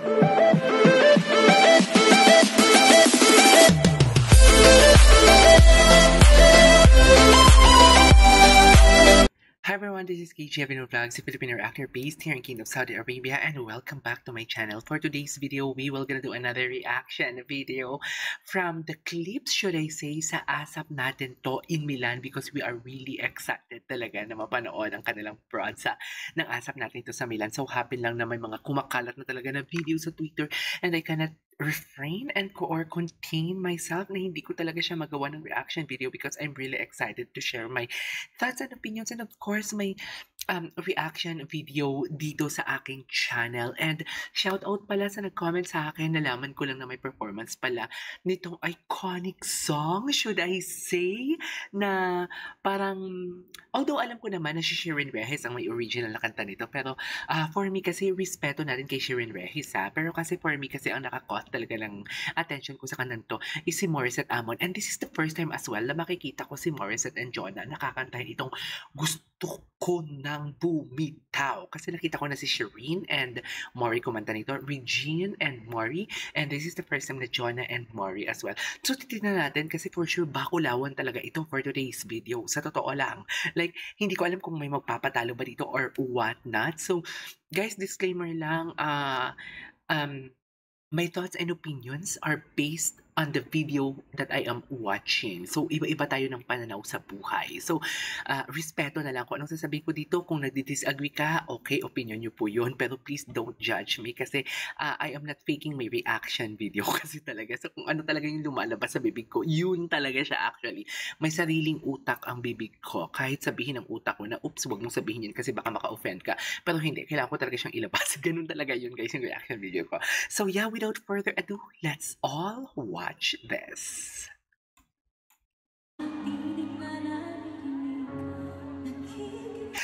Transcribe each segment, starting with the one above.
Hi everyone, this is KG Avino Vlogs, a Filipino actor based here in Kingdom of Saudi Arabia, and welcome back to my channel. For today's video, we will gonna do another reaction video from the clips, should I say, sa ASAP natin to in Milan, because we are really excited talaga na mapanood ang kanilang prod ng ASAP natin ito sa Milan. So happy lang na may mga kumakalat na talaga na video sa Twitter, and I cannot refrain and or contain myself na hindi ko talaga siya magawa ng reaction video because I'm really excited to share my thoughts and opinions, and of course my reaction video dito sa aking channel. And shout out pala sa nag-comment sa akin, nalaman ko lang na may performance pala nitong iconic song, should I say, na parang, although alam ko naman na si Shirin Rehis ang may original na kanta nito, pero for me kasi, respeto natin kay Shirin Rehis pero kasi for me kasi ang nakakot talaga ng attention ko sa kanang to is si Morissette Amon, and this is the first time as well na makikita ko si Morissette and Jonah nakakantahin itong Gusto Ko Nang Bumitaw, kasi nakita ko na si Shireen and Maury kumanta nito, Regine and Maury, and this is the first time na Jonah and Maury as well. So titignan natin kasi for sure bakulawan talaga ito for today's video, sa totoo lang. Like, hindi ko alam kung may magpapatalo ba dito or what not. So guys, disclaimer lang, my thoughts and opinions are based on the video that I am watching. So, iba-iba tayo ng pananaw sa buhay. So, respeto na lang kung anong sasabihin ko dito. Kung nagdi-disagree ka, okay, opinion nyo po yun. Pero please don't judge me kasi I am not faking my reaction video kasi talaga. So, kung ano talaga yung lumalabas sa bibig ko, yun talaga siya actually. May sariling utak ang bibig ko. Kahit sabihin ng utak ko na, oops, wag mong sabihin yun kasi baka maka-offend ka. Pero hindi, kailangan ko talaga siyang ilabas. Ganun talaga yun guys, yung reaction video ko. So yeah, without further ado, let's all watch this.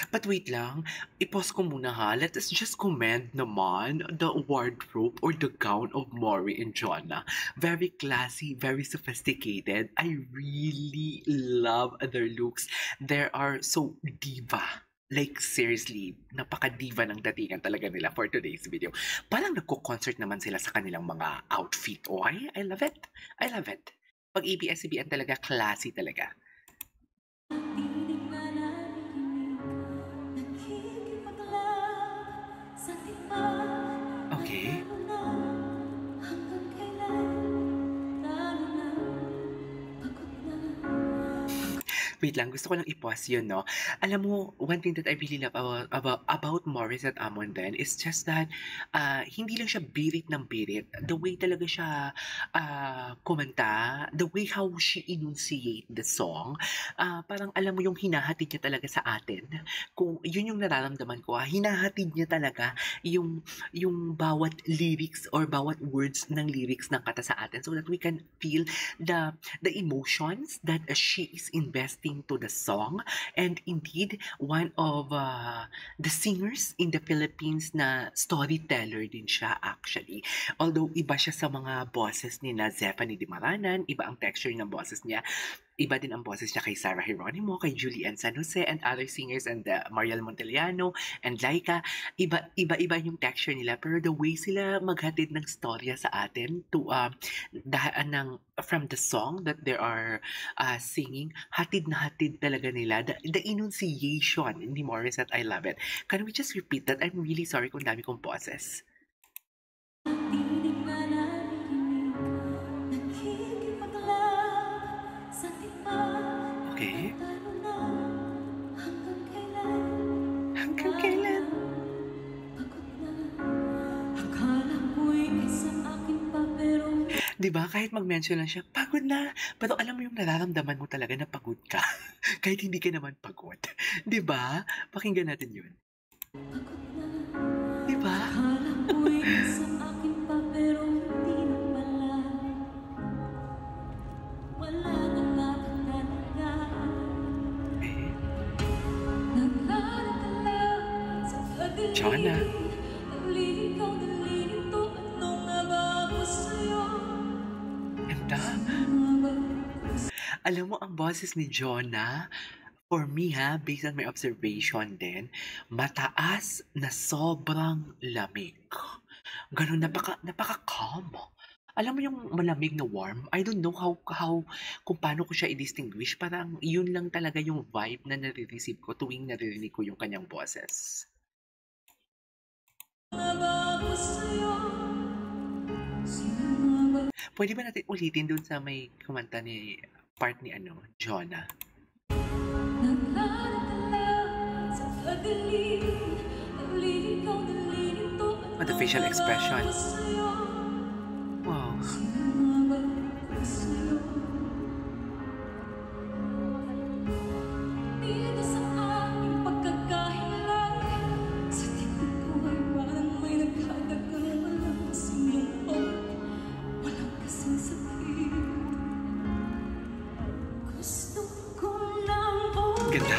But wait lang, i-pause ko muna ha. Let us just commend naman the wardrobe or the gown of Maury and Jonah. Very classy, very sophisticated. I really love their looks. They are so diva. Like seriously, napaka-diva ng datingan talaga nila for today's video. Parang nagko-concert naman sila sa kanilang mga outfit. Oh, I love it. I love it. Pag ABS-CBN talaga, classy talaga. Okay. Wait lang, gusto ko lang i-pause yun, no? Alam mo, one thing that I really love about Morissette Amon then is just that hindi lang siya birit ng birit. The way talaga siya kumanta, the way how she enunciate the song, parang alam mo yung hinahatid niya talaga sa atin. Kung yun yung nararamdaman ko, hinahatid niya talaga yung bawat lyrics or bawat words ng lyrics ng kata sa atin so that we can feel the emotions that she is investing to the song. And indeed, one of the singers in the Philippines na storyteller din siya actually. Although iba siya sa mga boses ni na Zephanie Di Maranan, iba ang texture ng boses niya. Iba din ang boses niya kay Sarah Geronimo, kay Julian San Jose, and other singers, and Mariel Montellano, and Laika. Iba yung texture nila, pero the way sila maghatid ng storya sa atin to from the song that they are singing, hatid na hatid talaga nila. The enunciation ni Morissette, I love it. Can we just repeat that? I'm really sorry kung dami kong pauses. Okay. Hanggang kailan? Diba, kahit mag-mention lang siya, pagod na. Pero alam mo yung nararamdaman mo talaga na pagod ka. Kahit hindi ka naman pagod. Diba? Pakinggan natin yun. Diba? Jonah. Ganda. Alam mo, ang boses ni Jonah, for me based on my observation din, mataas na sobrang lamig. Gano'n, napaka-calm. Alam mo yung malamig na warm? I don't know how kung paano ko siya i-distinguish, parang yun lang talaga yung vibe na nare-receive ko tuwing naririnig ko yung kanyang boses. Puwede ba natin ulitin dun sa may kumanta ni part ni ano, Jonah? Oh, the facial expression. Wow. Ganda.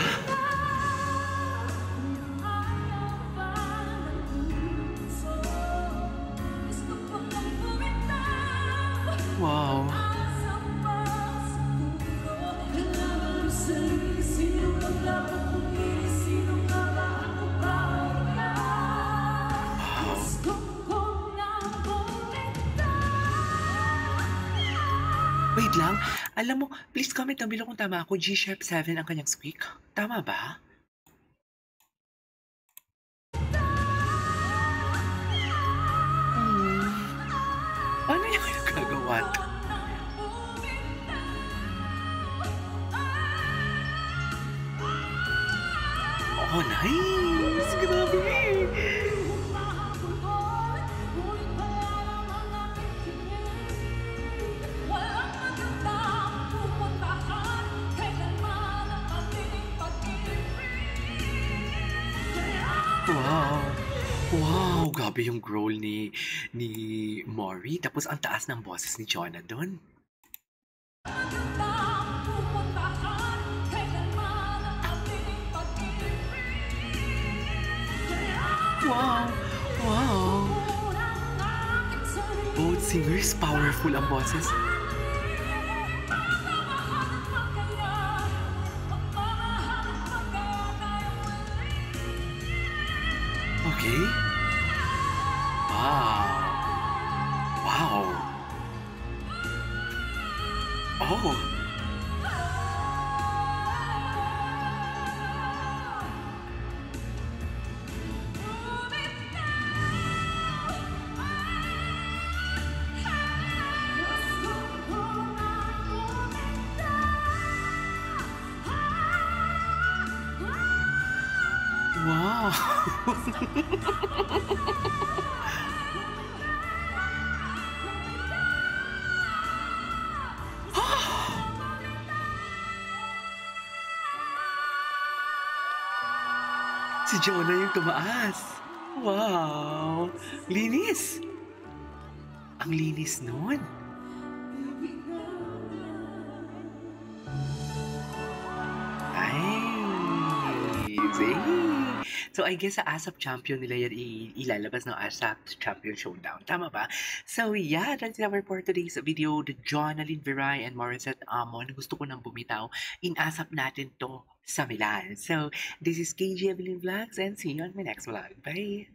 Wow. Wait lang, alam mo, please comment down below kung tama ako, G-sharp 7 ang kanyang squeak. Tama ba? Paano niya kayo gagawa to? Oh, nice! Grabe! Wow! Wow! Grabe yung growl ni Maury. Tapos ang taas ng boses ni Jonah dun. Wow! Wow! Both singers, powerful ang boses. Okay. Wow. Wow. Oh. Wow. Si Jonah yung tumaas. Wow! Linis! Ang linis nun. Nice! So, I guess sa ASAP Champion nila yan ilalabas ng ASAP Champion Showdown. Tama ba? So, yeah, that's it for today's video. The Jonalyn Viray and Morissette Amon. Gusto ko nang bumitaw. In-ASAP natin to sa Milan. So, this is KG Evelyn Vlogs and see you on my next vlog. Bye!